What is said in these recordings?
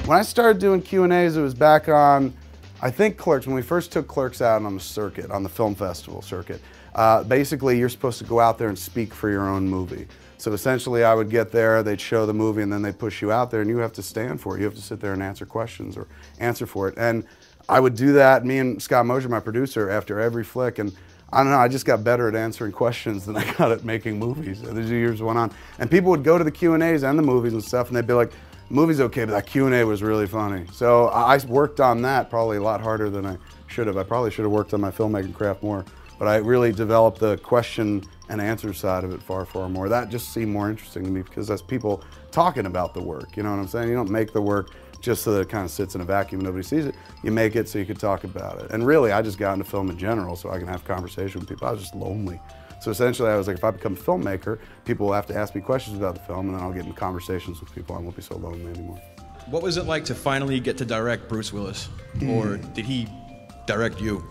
When I started doing Q&As, it was back on, I think Clerks, when we first took Clerks out on the circuit, on the film festival circuit. Basically, you're supposed to go out there and speak for your own movie. So essentially, I would get there, they'd show the movie, and then they'd push you out there, and you have to stand for it. You have to sit there and answer questions or answer for it. And I would do that, me and Scott Mosier, my producer, after every flick. And I don't know, I just got better at answering questions than I got at making movies as the years went on. And people would go to the Q&As and the movies and stuff, and they'd be like, the movie's okay, but that Q&A was really funny. So I worked on that probably a lot harder than I should have. I probably should have worked on my filmmaking craft more. But I really developed the question and answer side of it far, far more. That just seemed more interesting to me because that's people talking about the work. You know what I'm saying? You don't make the work just so that it kind of sits in a vacuum and nobody sees it. You make it so you can talk about it. And really, I just got into film in general so I can have conversation with people. I was just lonely. So essentially, I was like, if I become a filmmaker, people will have to ask me questions about the film, and then I'll get in conversations with people. I won't be so lonely anymore. What was it like to finally get to direct Bruce Willis? Or did he direct you?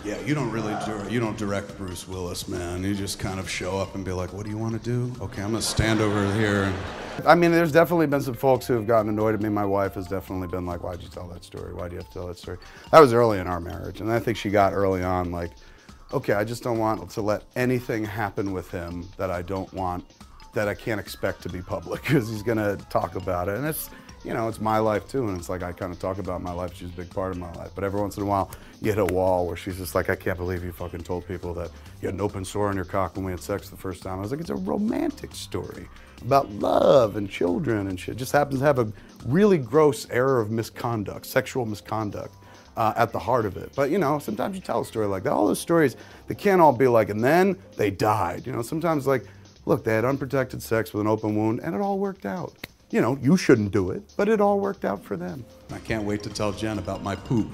Yeah, you don't direct Bruce Willis, man. You just kind of show up and be like, what do you want to do? Okay, I'm gonna stand over here. I mean, there's definitely been some folks who have gotten annoyed at me. My wife has definitely been like, why'd you tell that story? Why'd you have to tell that story? That was early in our marriage, and I think she got early on like, okay, I just don't want to let anything happen with him that I don't want, that I can't expect to be public, because he's gonna talk about it. And it's, you know, it's my life too, and it's like I kind of talk about my life. She's a big part of my life. But every once in a while, you hit a wall where she's just like, I can't believe you fucking told people that you had an open sore on your cock when we had sex the first time. I was like, it's a romantic story about love and children and shit. It just happens to have a really gross error of misconduct, sexual misconduct, at the heart of it. But you know, sometimes you tell a story like that. All those stories, they can't all be like, and then they died. You know, sometimes like, look, they had unprotected sex with an open wound and it all worked out. You know, you shouldn't do it, but it all worked out for them. I can't wait to tell Jen about my poop.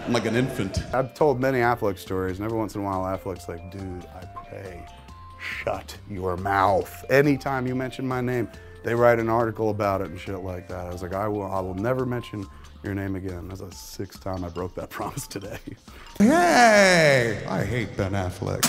I'm like an infant. I've told many Affleck stories, and every once in a while Affleck's like, dude, I pray, shut your mouth. Anytime you mention my name, they write an article about it and shit like that. I was like, I will never mention your name again. That's the 6th time I broke that promise today. Hey, I hate Ben Affleck.